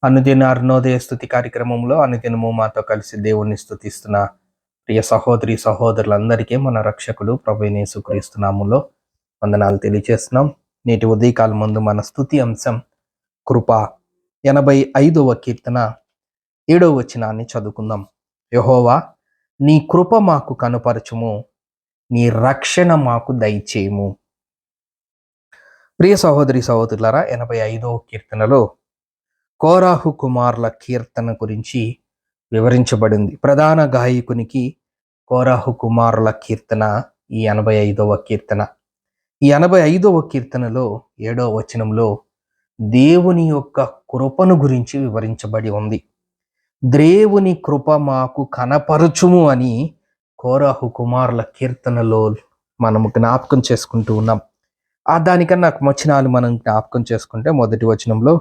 అనుదిన అరుణోదయ స్తుతి కార్యక్రమంలో అనుదినము మాతో కలిసి దేవుణ్ణి స్తుతిస్తున్న ప్రియ సహోదరి సహోదరులందరికీ మన రక్షకుడు ప్రభువైన యేసుక్రీస్తు నామములో వందనాలు తెలియజేస్తున్నాం. నేటి ఉదయకాలం ముందు మన స్తుతి అంశం కృప. 85వ కీర్తన 7వ వచనాన్ని చదువుకుందాం. యెహోవా, నీ కృప మాకు కనుపరచుము, నీ రక్షణ మాకు దయచేయము. ప్రియ సహోదరి సహోదరులారా, 85వ కీర్తనలో కోరాహు కుమారుల కీర్తన గురించి వివరించబడింది. ప్రధాన గాయకునికి కోరాహు కుమారుల కీర్తన ఈ 85వ కీర్తన. ఈ 85వ కీర్తనలో 7వ వచనంలో దేవుని యొక్క కృపను గురించి వివరించబడి ఉంది. దేవుని కృప మాకు కనపరచుము అని కోరాహు కుమారుల కీర్తనలో మనము జ్ఞాపకం చేసుకుంటూ ఉన్నాం. దానికన్నా వచనాలు మనం జ్ఞాపకం చేసుకుంటే మొదటి వచనంలో,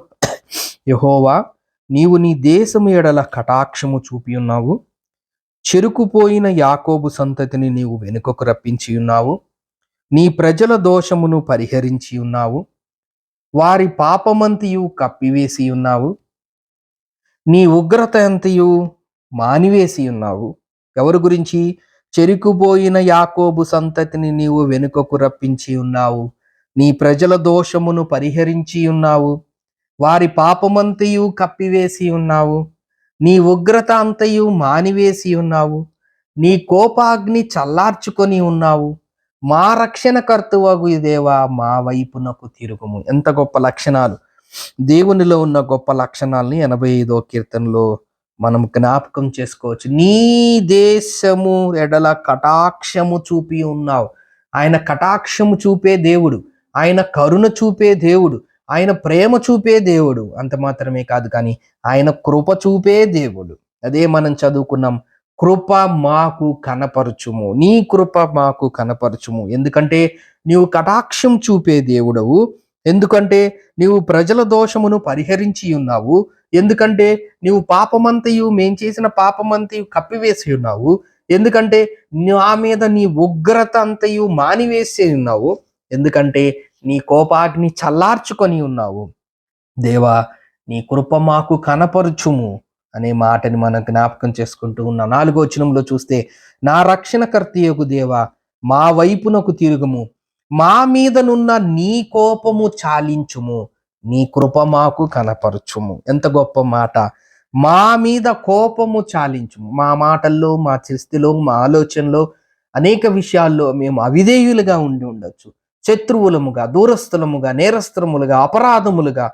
యెహోవా, నీవు నీ దేశము ఎడల కటాక్షము చూపి ఉన్నావు, చెరుకుపోయిన యాకోబు సంతతిని నీవు వెనుకకు రప్పించి ఉన్నావు, నీ ప్రజల దోషమును పరిహరించి ఉన్నావు, వారి పాపమంతియు కప్పివేసి ఉన్నావు, నీ ఉగ్రత అంతయు మానివేసి ఉన్నావు. ఎవరి గురించి? చెరుకుపోయిన యాకోబు సంతతిని నీవు వెనుకకు రప్పించి ఉన్నావు, నీ ప్రజల దోషమును పరిహరించి ఉన్నావు, వారి పాపమంతయు కప్పివేసి ఉన్నావు, నీ ఉగ్రత అంతయు మానివేసి ఉన్నావు, నీ కోపాగ్ని చల్లార్చుకొని ఉన్నావు, మా రక్షణకర్తవగు దేవా, మా వైపునకు తిరుగుము. ఎంత గొప్ప లక్షణాలు! దేవునిలో ఉన్న గొప్ప లక్షణాలని 85వ కీర్తనలో మనం జ్ఞాపకం చేసుకోవచ్చు. నీ దేశము ఎడల కటాక్షము చూపి ఉన్నావు. ఆయన కటాక్షము చూపే దేవుడు, ఆయన కరుణ చూపే దేవుడు, ఆయన ప్రేమ చూపే దేవుడు. అంత మాత్రమే కాదు, కానీ ఆయన కృప చూపే దేవుడు. అదే మనం చదువుకున్నాం, కృప మాకు కనపరచుము, నీ కృప మాకు కనపరచుము. ఎందుకంటే నీవు కటాక్షం చూపే దేవుడవు, ఎందుకంటే నీవు ప్రజల దోషమును పరిహరించి ఉన్నావు, ఎందుకంటే నీవు పాపమంతయు, మేం చేసిన పాపమంతయు కప్పివేసి ఉన్నావు, ఎందుకంటే నా మీద నీ ఉగ్రత అంతయు మానివేసి ఉన్నావు, ఎందుకంటే నీ కోపాగ్ని చల్లార్చుకొని ఉన్నావు. దేవా, నీ కృప మాకు కనపరుచుము అనే మాటని మనం జ్ఞాపకం చేసుకుంటూ ఉన్నాం. 4వ వచనంలో చూస్తే, నా రక్షణకర్తయగు దేవా, మా వైపునకు తిరుగుము, మా మీదనున్న నీ కోపము చాలించుము, నీ కృప మాకు కనపరచుము. ఎంత గొప్ప మాట! మా మీద కోపము చాలించుము. మా మాటల్లో, మా చేతిలో, మా ఆలోచనలో, అనేక విషయాల్లో మేము అవిధేయులుగా ఉండి ఉండొచ్చు. శత్రువులముగా, దూరస్థులముగా, నేరస్తులములుగా, అపరాధములుగా,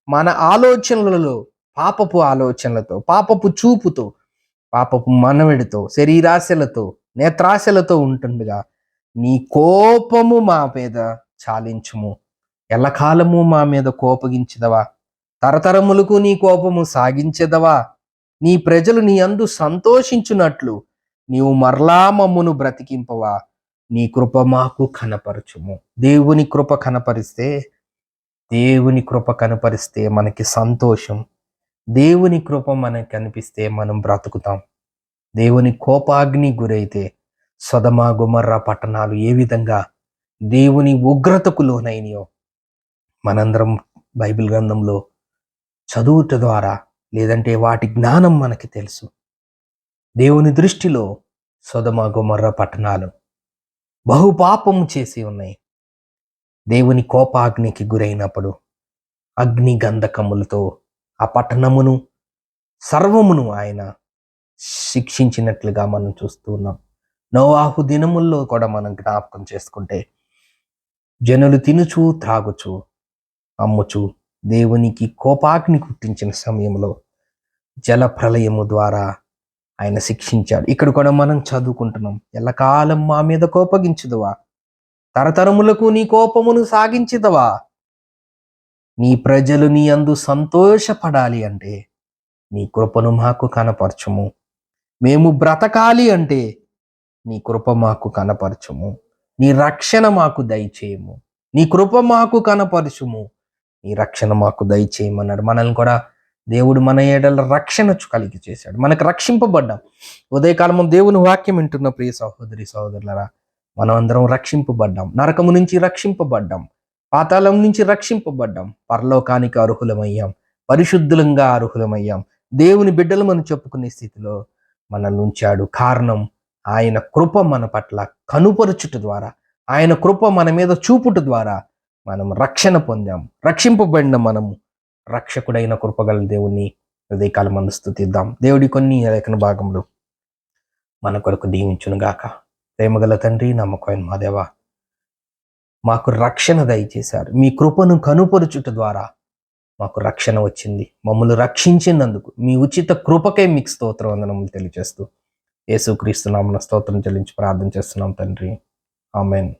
మన ఆలోచనలలో పాపపు ఆలోచనలతో, పాపపు చూపుతో, పాపపు మనవిడితో, శరీరాశలతో, నేత్రాశలతో ఉంటుండగా నీ కోపము మా మీద చాలించుము. ఎల్లకాలము మా మీద కోపగించదవా? తరతరములకు నీ కోపము సాగించెదవా? నీ ప్రజలు నీ యందు సంతోషించున్నట్లు నీవు మరలా మమ్మును బ్రతికింపవా? నీ కృప మాకు కనపరచుము. దేవుని కృప కనపరిస్తే మనకి సంతోషం. దేవుని కృప మనకి కనిపిస్తే మనం బ్రతుకుతాం. దేవుని కోపాగ్ని గురైతే సొదొమ గొమొర్రా పట్టణాలు ఏ విధంగా దేవుని ఉగ్రతకు లోనైనయో మనందరం బైబిల్ గ్రంథంలో చదువుట ద్వారా, లేదంటే వాటి జ్ఞానం మనకి తెలుసు. దేవుని దృష్టిలో సొదొమ గొమొర్రా పట్టణాలు బహుపాపము చేసి ఉన్నాయి. దేవుని కోపాగ్నికి గురైనప్పుడు అగ్ని గంధకములతో ఆ పట్టణమును సర్వమును ఆయన శిక్షించినట్లుగా మనం చూస్తూ ఉన్నాం. నోవాహు దినముల్లో కూడా మనం జ్ఞాపకం చేసుకుంటే, జనులు తినుచు త్రాగుచు అమ్ముచు దేవునికి కోపాగ్ని పుట్టించిన సమయంలో జల ప్రళయము ద్వారా ఆయన శిక్షించాడు. ఇక్కడ కూడా మనం చదువుకుంటున్నాం, ఎల్లకాలం మా మీద కోపగించుదవా? తరతరములకు నీ కోపమును సాగించుదవా? నీ ప్రజలు నీ యందు సంతోషపడాలి అంటే నీ కృపను మాకు కనపరచుము. మేము బ్రతకాలి అంటే నీ కృప మాకు కనపరచుము. నీ రక్షణ మాకు దయచేయము. నీ కృప మాకు కనపరచుము, నీ రక్షణ మాకు దయచేయమన్నాడు. మనల్ని కూడా దేవుడు మన ఏడల రక్షణ కలిగి చేశాడు. మనకు రక్షింపబడ్డాం. ఉదయకాలం దేవుని వాక్యం వింటున్న ప్రియ సహోదరి సహోదరులారా, మనం అందరం రక్షింపబడ్డాం. నరకము నుంచి రక్షింపబడ్డాం, పాతాళం నుంచి రక్షింపబడ్డాం, పరలోకానికి అర్హులమయ్యాం. పరిశుద్ధులంగా అర్హులమయ్యాం. దేవుని బిడ్డలు మనం చెప్పుకునే స్థితిలో మనల్ని ఉంచాడు. కారణం ఆయన కృప మన పట్ల కనుపరుచుట ద్వారా, ఆయన కృప మన మీద చూపుట ద్వారా మనం రక్షణ పొందాం. రక్షింపబడిన మనము రక్షకుడైన కృపగల దేవుణ్ణి ఉదయకాలం మందు స్తుతిద్దాం. దేవుడి కొన్ని లేఖన భాగంలో మన కొరకు దీవించును గాక. ప్రేమగల తండ్రి, నమ్మకమైన మా దేవ, మాకు రక్షణ దయచేశారు. మీ కృపను కనుపరుచుట ద్వారా మాకు రక్షణ వచ్చింది. మమ్మల్ని రక్షించినందుకు మీ ఉచిత కృపకే మీకు స్తోత్ర వందనములు తెలియజేస్తూ యేసుక్రీస్తు నామమున స్తోత్రం చెల్లించి ప్రార్థన చేస్తున్నాం తండ్రి. ఆమేన్.